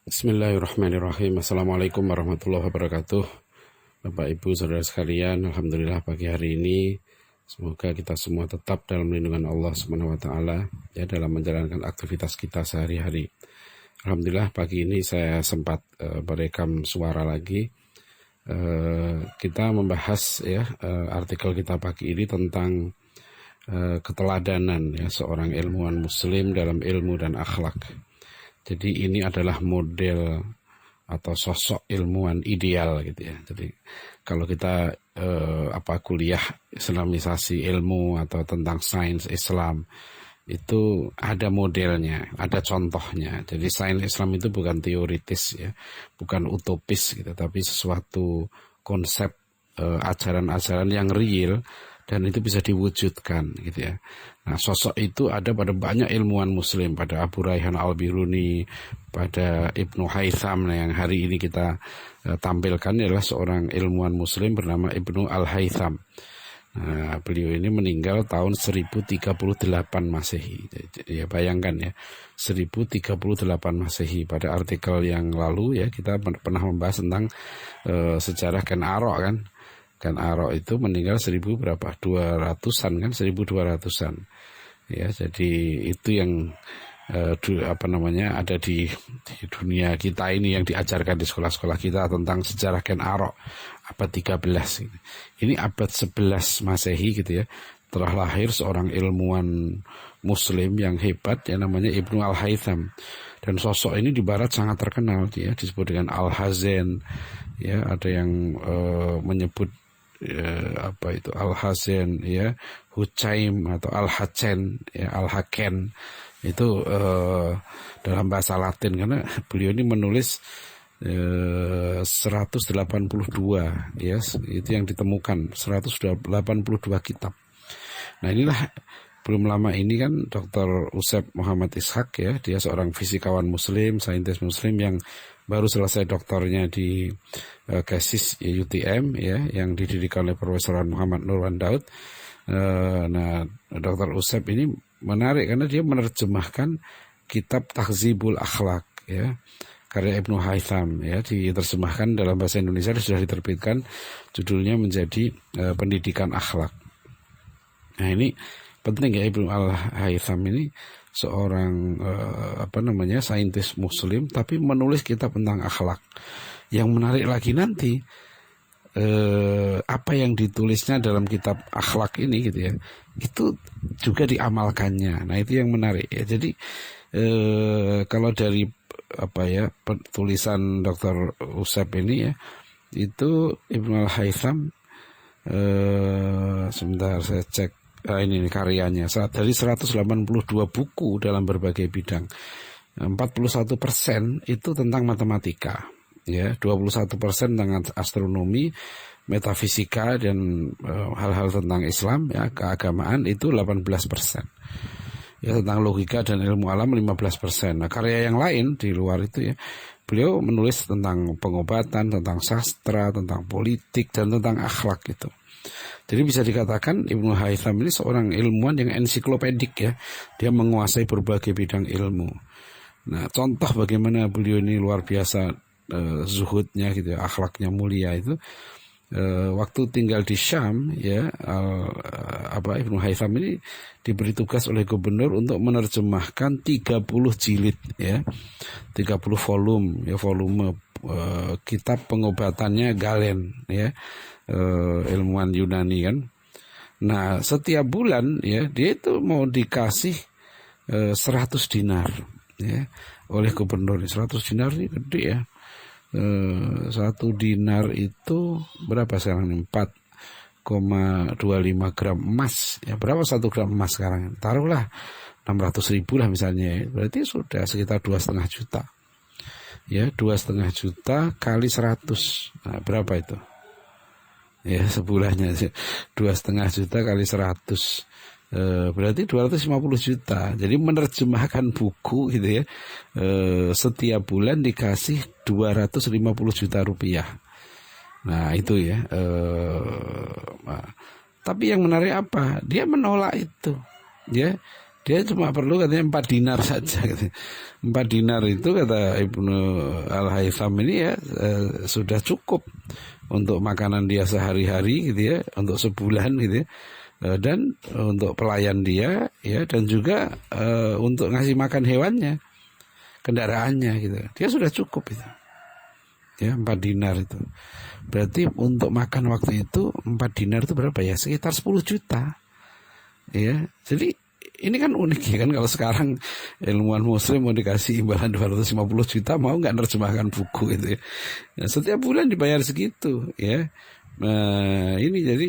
Bismillahirrahmanirrahim. Assalamualaikum warahmatullahi wabarakatuh. Bapak Ibu saudara sekalian, alhamdulillah pagi hari ini semoga kita semua tetap dalam lindungan Allah Subhanahu wa taala ya dalam menjalankan aktivitas kita sehari-hari. Alhamdulillah pagi ini saya sempat merekam suara lagi. Kita membahas ya artikel kita pagi ini tentang keteladanan ya seorang ilmuwan muslim dalam ilmu dan akhlak. Jadi ini adalah model atau sosok ilmuwan ideal gitu ya. Jadi kalau kita kuliah Islamisasi ilmu atau tentang sains Islam itu ada modelnya, ada contohnya. Jadi sains Islam itu bukan teoritis ya, bukan utopis gitu, tapi sesuatu konsep ajaran-ajaran yang real dan itu bisa diwujudkan gitu ya. Nah, sosok itu ada pada banyak ilmuwan muslim, pada Abu Rayhan Al-Biruni, pada Ibnu Haytham. Nah, yang hari ini kita tampilkan adalah seorang ilmuwan muslim bernama Ibnu Al-Haytham. Nah, beliau ini meninggal tahun 1038 Masehi. Ya, bayangkan ya, 1038 Masehi. Pada artikel yang lalu ya kita pernah membahas tentang sejarah Ken Arok kan. Ken Arok itu meninggal 200-an kan, 1200-an. Ya, jadi itu yang ada di dunia kita ini yang diajarkan di sekolah-sekolah kita tentang sejarah Ken Arok abad 13 gitu. Ini abad 11 Masehi gitu ya. Telah lahir seorang ilmuwan muslim yang hebat yang namanya Ibnu Al-Haytham. Dan sosok ini di barat sangat terkenal ya, disebut dengan Al-Hazen. Ya, ada yang menyebut Al-Hazen ya, Hucaim atau Al-Hacen ya, Al-Haken itu dalam bahasa Latin, karena beliau ini menulis 182 ya, itu yang ditemukan 182 kitab. Nah, inilah belum lama ini kan Dr. Usep Muhammad Ishak ya, dia seorang fisikawan muslim, saintis muslim yang baru selesai doktornya di KSIS UTM ya, yang didirikan oleh Profesor Muhammad Nurwan Daud. Nah, Dr. Usep ini menarik karena dia menerjemahkan kitab Taghzibul Akhlaq ya, karya Ibnu Haytham ya, diterjemahkan dalam bahasa Indonesia dan sudah diterbitkan, judulnya menjadi Pendidikan Akhlak. Nah, ini penting ya, Ibnu Al-Haytham ini seorang saintis muslim tapi menulis kitab tentang akhlak. Yang menarik lagi nanti apa yang ditulisnya dalam kitab akhlak ini gitu ya, itu juga diamalkannya. Nah, itu yang menarik ya. Jadi kalau dari tulisan Dr. Usep ini ya, itu Ibnu Al-Haytham sebentar saya cek. Ini karyanya dari 182 buku dalam berbagai bidang. 41% itu tentang matematika, ya, 21% tentang astronomi, metafisika dan hal-hal tentang Islam, ya, keagamaan itu 18%. Ya, tentang logika dan ilmu alam 15%. Nah, karya yang lain di luar itu ya, beliau menulis tentang pengobatan, tentang sastra, tentang politik dan tentang akhlak gitu. Jadi bisa dikatakan Ibnu Haytham ini seorang ilmuwan yang ensiklopedik ya. Dia menguasai berbagai bidang ilmu. Nah, contoh bagaimana beliau ini luar biasa zuhudnya gitu ya, akhlaknya mulia itu. Waktu tinggal di Syam ya, Ibnu Haytham ini diberi tugas oleh gubernur untuk menerjemahkan 30 jilid ya. 30 volume kitab pengobatannya Galen ya. Ilmuwan Yunani kan. Nah, setiap bulan ya dia itu mau dikasih 100 dinar ya oleh gubernur. 100 dinar ini gede ya. 1 dinar itu berapa sekarang? 4,25 gram emas ya. Berapa 1 gram emas sekarang? Taruhlah 600.000 lah misalnya ya. Berarti sudah sekitar 2,5 juta ya. 2,5 juta kali 100, nah, berapa itu ya sebulannya? 2,5 juta kali 100 berarti 250 juta. Jadi menerjemahkan buku gitu ya, setiap bulan dikasih 250 juta rupiah. Nah, itu ya. Tapi yang menarik apa? Dia menolak itu ya. Dia cuma perlu katanya 4 dinar saja. 4 dinar itu kata Ibnu Al-Haytham ini ya sudah cukup untuk makanan dia sehari-hari gitu ya, untuk sebulan gitu ya. Dan untuk pelayan dia ya, dan juga untuk ngasih makan hewannya, kendaraannya gitu. Dia sudah cukup itu. Ya, 4 dinar itu. Berarti untuk makan waktu itu 4 dinar itu berapa ya? Sekitar 10 juta. Ya. Jadi ini kan unik ya kan, kalau sekarang ilmuwan muslim mau dikasih imbalan 250 juta mau nggak nerjemahkan buku itu ya. Nah, setiap bulan dibayar segitu ya. Nah, ini jadi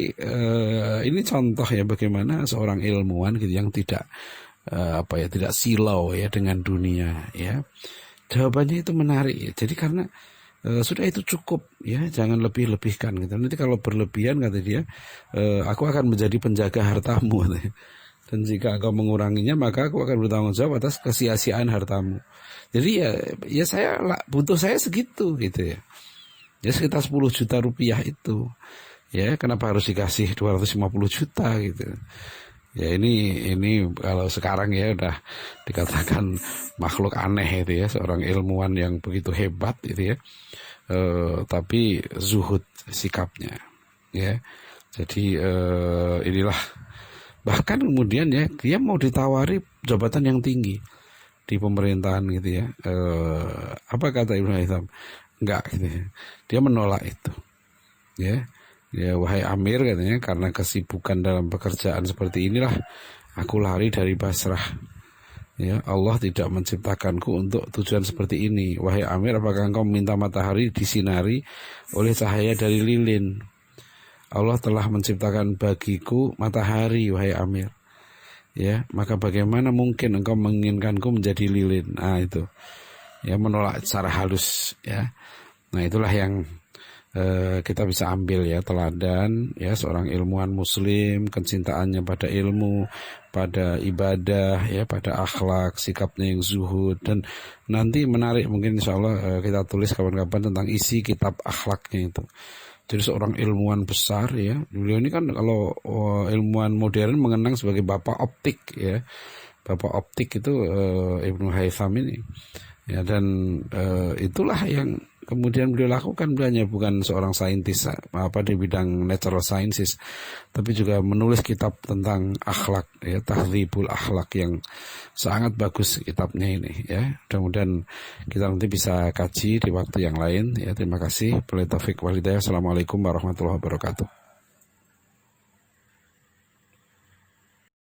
ini contoh ya bagaimana seorang ilmuwan gitu yang tidak tidak silau ya dengan dunia ya. Jawabannya itu menarik ya. Jadi karena sudah itu cukup ya, jangan lebih-lebihkan gitu. Nanti kalau berlebihan kata dia, aku akan menjadi penjaga hartamu gitu. Dan jika engkau menguranginya maka aku akan bertanggung jawab atas kesia-siaan hartamu. Jadi ya saya butuh saya segitu gitu ya. Ya sekitar 10 juta rupiah itu. Ya, kenapa harus dikasih 250 juta gitu. Ya ini kalau sekarang ya udah dikatakan makhluk aneh itu ya, seorang ilmuwan yang begitu hebat itu ya. Tapi zuhud sikapnya ya. Jadi inilah, bahkan kemudian ya dia mau ditawari jabatan yang tinggi di pemerintahan gitu ya. Apa kata Ibnu Haytham? Enggak gitu ya. Dia menolak itu. Ya, wahai Amir katanya, karena kesibukan dalam pekerjaan seperti inilah aku lari dari Basrah. Ya, Allah tidak menciptakanku untuk tujuan seperti ini. Wahai Amir, apakah engkau meminta matahari disinari oleh cahaya dari lilin? Allah telah menciptakan bagiku matahari, wahai Amir. Ya, maka bagaimana mungkin engkau menginginkanku menjadi lilin? Nah, itu. Ya, menolak secara halus ya. Nah, itulah yang kita bisa ambil ya teladan ya seorang ilmuwan muslim, kecintaannya pada ilmu, pada ibadah ya, pada akhlak, sikapnya yang zuhud. Dan nanti menarik mungkin insya Allah kita tulis kapan-kapan tentang isi kitab akhlaknya itu. Jadi seorang ilmuwan besar ya, beliau ini kan kalau ilmuwan modern mengenang sebagai bapak optik ya, bapak optik itu Ibnu Haytham ini ya. Dan itulah yang kemudian beliau lakukan. Beliau bukan seorang saintis di bidang natural sciences, tapi juga menulis kitab tentang akhlak ya, Tahdzibul Akhlak, yang sangat bagus kitabnya ini ya. Mudah-mudahan kita nanti bisa kaji di waktu yang lain ya. Terima kasih. Wabillahi taufik wal hidayah. Assalamualaikum warahmatullahi wabarakatuh.